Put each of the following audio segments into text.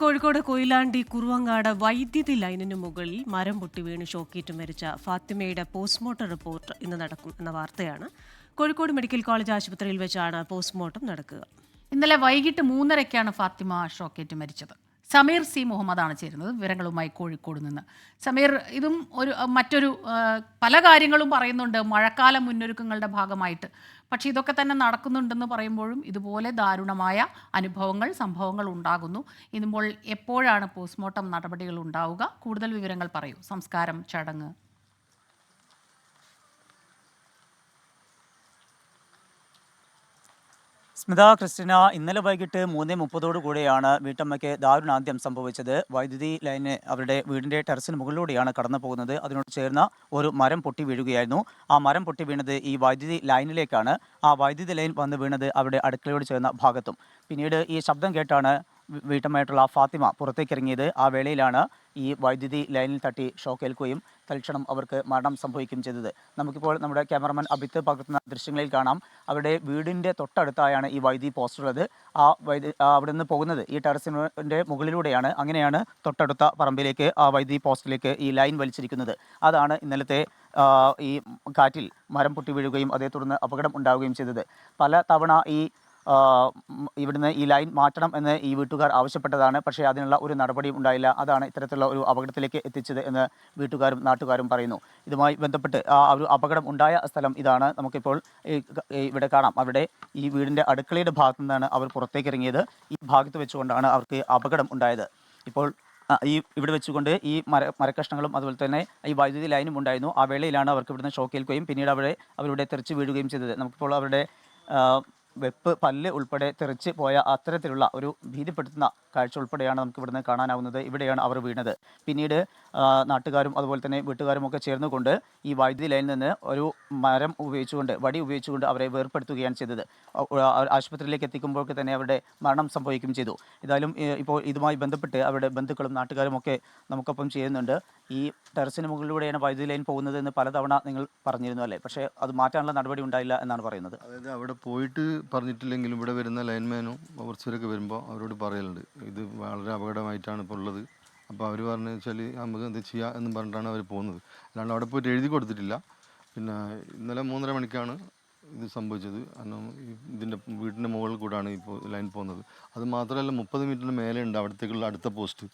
കോഴിക്കോട് കൊയിലാണ്ടി കുറുവങ്ങാട് വൈദ്യുതി ലൈനിനു മുകളിൽ മരം പൊട്ടി വീണ് ഷോക്കേറ്റ് മരിച്ച ഫാത്തിമയുടെ പോസ്റ്റ്മോർട്ടം റിപ്പോർട്ട് ഇന്ന് നടക്കും എന്ന വാർത്തയാണ്. കോഴിക്കോട് മെഡിക്കൽ കോളേജ് ആശുപത്രിയിൽ വെച്ചാണ് പോസ്റ്റ്മോർട്ടം നടക്കുക. ഇന്നലെ വൈകിട്ട് 3:30-ക്കാണ് ഫാത്തിമ ഷോക്കേറ്റ് മരിച്ചത്. സമീർ സി മുഹമ്മദാണ് ചേരുന്നത് വിവരങ്ങളുമായി കോഴിക്കോട് നിന്ന്. സമീർ, ഇതും മറ്റൊരു പല കാര്യങ്ങളും പറയുന്നുണ്ട് മഴക്കാല മുന്നൊരുക്കങ്ങളുടെ ഭാഗമായിട്ട്. പക്ഷേ ഇതൊക്കെ തന്നെ നടക്കുന്നുണ്ടെന്ന് പറയുമ്പോഴും ഇതുപോലെ ദാരുണമായ സംഭവങ്ങൾ ഉണ്ടാകുന്നു. ഇതുമ്പോൾ എപ്പോഴാണ് പോസ്റ്റ്മോർട്ടം നടപടികൾ ഉണ്ടാവുക? കൂടുതൽ വിവരങ്ങൾ പറയൂ. സംസ്കാരം, ചടങ്ങ്. സ്മിത, ക്രിസ്റ്റിന, ഇന്നലെ വൈകിട്ട് 3:30 വീട്ടമ്മയ്ക്ക് ദാരുണാന്ത്യം സംഭവിച്ചത്. വൈദ്യുതി ലൈന് അവരുടെ വീടിൻ്റെ ടെറസിന് മുകളിലൂടെയാണ് കടന്നു പോകുന്നത്. അതിനോട് ചേർന്ന ഒരു മരം പൊട്ടി വീഴുകയായിരുന്നു. ആ മരം പൊട്ടി വീണത് ഈ വൈദ്യുതി ലൈനിലേക്കാണ്. ആ വൈദ്യുതി ലൈൻ വന്ന് വീണത് അവരുടെ അടുക്കളയോട് ചേർന്ന ഭാഗത്തും. പിന്നീട് ഈ ശബ്ദം കേട്ടാണ് വീട്ടമ്മയായിട്ടുള്ള ഫാത്തിമ പുറത്തേക്ക് ഇറങ്ങിയത്. ആ വേളയിലാണ് ഈ വൈദ്യുതി ലൈനിൽ തട്ടി ഷോക്കേൽക്കുകയും തൽക്ഷണം അവർക്ക് മരണം സംഭവിക്കുകയും ചെയ്തത്. നമുക്കിപ്പോൾ നമ്മുടെ ക്യാമറമാൻ അഭിത്ത് പകർത്തുന്ന ദൃശ്യങ്ങളിൽ കാണാം. അവരുടെ വീടിൻ്റെ തൊട്ടടുത്തായാണ് ഈ വൈദ്യുതി പോസ്റ്റുള്ളത്. അവിടെ നിന്ന് പോകുന്നത് ഈ ടെറസിൻ്റെ മുകളിലൂടെയാണ്. അങ്ങനെയാണ് തൊട്ടടുത്ത പറമ്പിലേക്ക് ആ വൈദ്യുതി പോസ്റ്റിലേക്ക് ഈ ലൈൻ വലിച്ചിരിക്കുന്നത്. അതാണ് ഇന്നലത്തെ ഈ കാറ്റിൽ മരം പൊട്ടി വീഴുകയും അതേ തുടർന്ന് അപകടം ഉണ്ടാവുകയും ചെയ്തത്. പല തവണ ഇവിടുന്ന് ഈ ലൈൻ മാറ്റണം എന്ന് ഈ വീട്ടുകാർ ആവശ്യപ്പെട്ടതാണ്. പക്ഷേ അതിനുള്ള ഒരു നടപടിയും ഉണ്ടായില്ല. അതാണ് ഇത്തരത്തിലുള്ള ഒരു അപകടത്തിലേക്ക് എത്തിച്ചത് എന്ന് വീട്ടുകാരും നാട്ടുകാരും പറയുന്നു. ഇതുമായി ബന്ധപ്പെട്ട് ഒരു അപകടം ഉണ്ടായ സ്ഥലം ഇതാണ്. നമുക്കിപ്പോൾ ഇവിടെ കാണാം. അവിടെ ഈ വീടിൻ്റെ അടുക്കളയുടെ ഭാഗത്തു നിന്നാണ് അവർ പുറത്തേക്ക് ഇറങ്ങിയത്. ഈ ഭാഗത്ത് വെച്ചുകൊണ്ടാണ് അവർക്ക് അപകടം ഉണ്ടായത്. ഇപ്പോൾ ഇവിടെ വെച്ചുകൊണ്ട് ഈ മരക്കഷ്ണങ്ങളും അതുപോലെ തന്നെ ഈ വൈദ്യുതി ലൈനും ഉണ്ടായിരുന്നു. ആ വേളയിലാണ് അവർക്ക് ഇവിടുന്ന് ഷോക്കേൽക്കുകയും പിന്നീട് അവരുടെ തെറിച്ച് വീഴുകയും ചെയ്തത്. നമുക്കിപ്പോൾ അവരുടെ വെപ്പ്, പല്ല് ഉൾപ്പെടെ തെറിച്ച് പോയ അത്തരത്തിലുള്ള ഒരു ഭീതിപ്പെടുത്തുന്ന കാഴ്ച ഉൾപ്പെടെയാണ് നമുക്ക് ഇവിടുന്ന് കാണാനാവുന്നത്. ഇവിടെയാണ് അവർ വീണത്. പിന്നീട് നാട്ടുകാരും അതുപോലെ തന്നെ വീട്ടുകാരും ഒക്കെ ചേർന്നുകൊണ്ട് ഈ വൈദ്യുതി ലൈനിൽ നിന്ന് ഒരു മരം ഉപയോഗിച്ചുകൊണ്ട്, വടി ഉപയോഗിച്ചുകൊണ്ട് അവരെ വേർപ്പെടുത്തുകയാണ് ചെയ്തത്. ആശുപത്രിയിലേക്ക് എത്തിക്കുമ്പോഴൊക്കെ തന്നെ അവരുടെ മരണം സംഭവിക്കുകയും ചെയ്തു. ഏതായാലും ഇപ്പോൾ ഇതുമായി ബന്ധപ്പെട്ട് അവരുടെ ബന്ധുക്കളും നാട്ടുകാരും ഒക്കെ നമുക്കൊപ്പം ചെയ്യുന്നുണ്ട്. ഈ ടെറസിന് മുകളിലൂടെയാണ് വൈദ്യുതി ലൈൻ പോകുന്നത് എന്ന് പലതവണ നിങ്ങൾ പറഞ്ഞിരുന്നു അല്ലേ? പക്ഷേ അത് മാറ്റാനുള്ള നടപടി ഉണ്ടായില്ല എന്നാണ് പറയുന്നത്. അതായത് അവിടെ പോയിട്ട് പറഞ്ഞിട്ടില്ലെങ്കിലും ഇവിടെ വരുന്ന ലൈൻമാനും കുറച്ചവരൊക്കെ വരുമ്പോൾ അവരോട് പറയലുണ്ട്, ഇത് വളരെ അപകടമായിട്ടാണ് ഇപ്പോൾ ഉള്ളത്. അപ്പോൾ അവർ പറഞ്ഞു വെച്ചാൽ നമുക്ക് എന്ത് ചെയ്യുക എന്ന് പറഞ്ഞിട്ടാണ് അവർ പോകുന്നത്. അല്ലാണ്ട് അവിടെ പോയിട്ട് എഴുതി കൊടുത്തിട്ടില്ല. പിന്നെ ഇന്നലെ 3:30 മണിക്കാണ് ഇത് സംഭവിച്ചത്. കാരണം ഇതിൻ്റെ വീടിൻ്റെ മുകളിൽ കൂടാണ് ഇപ്പോൾ ലൈൻ പോകുന്നത്. അത് മാത്രമല്ല 30 മീറ്ററിന് മേലെ ഉണ്ട് അവിടത്തേക്കുള്ള അടുത്ത പോസ്റ്റ്.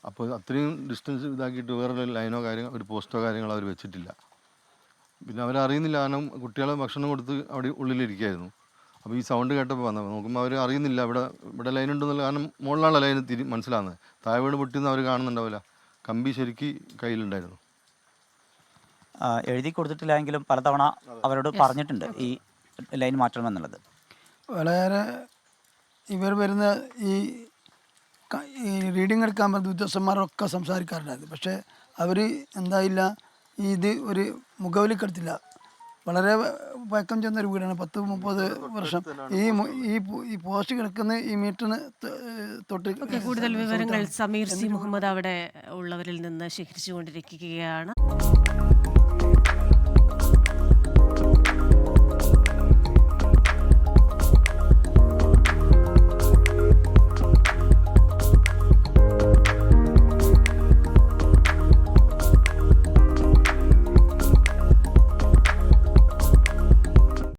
അപ്പോൾ അത്രയും ഡിസ്റ്റൻസ് ഇതാക്കിയിട്ട് വേറെ ലൈനോ ഒരു പോസ്റ്റോ കാര്യങ്ങളോ അവർ വെച്ചിട്ടില്ല. പിന്നെ അവരറിയുന്നില്ല. കാരണം കുട്ടികളെ ഭക്ഷണം കൊടുത്ത് അവിടെ ഉള്ളിലിരിക്കുകയായിരുന്നു. അപ്പോൾ ഈ സൗണ്ട് കേട്ടപ്പോൾ വന്നത് നോക്കുമ്പോൾ അവർ അറിയുന്നില്ല ഇവിടെ ലൈൻ ഉണ്ടെന്നുള്ള. കാരണം മുകളിലുള്ള ലൈൻ മനസ്സിലാകുന്നത്. താഴെ വീട് പൊട്ടിയെന്ന് അവർ കാണുന്നുണ്ടാവില്ല. കമ്പി ശരിക്ക് കയ്യിലുണ്ടായിരുന്നു. എഴുതി കൊടുത്തിട്ടില്ല എങ്കിലും പലതവണ അവരോട് പറഞ്ഞിട്ടുണ്ട് ഈ ലൈൻ മാറ്റണമെന്നുള്ളത്. വളരെ ഇവർ വരുന്ന ഈ റീഡിങ് എടുക്കാൻ പറ്റുന്ന ഉദ്യോഗസ്ഥന്മാരൊക്കെ സംസാരിക്കാറുണ്ടായിരുന്നു. പക്ഷേ അവർ എന്തായില്ല, ഇത് ഒരു മുഖവിലേക്കെടുത്തില്ല. വളരെ പഴക്കം ചെന്നൊരു വീടാണ്, 10-30 വർഷം. ഈ പോസ്റ്റ് കിടക്കുന്ന ഈ മീറ്ററിന് തൊട്ട്. കൂടുതൽ വിവരങ്ങൾ സമീർ സി മുഹമ്മദ് അവിടെ ഉള്ളവരിൽ നിന്ന് ശേഖരിച്ചുകൊണ്ടിരിക്കുകയാണ്.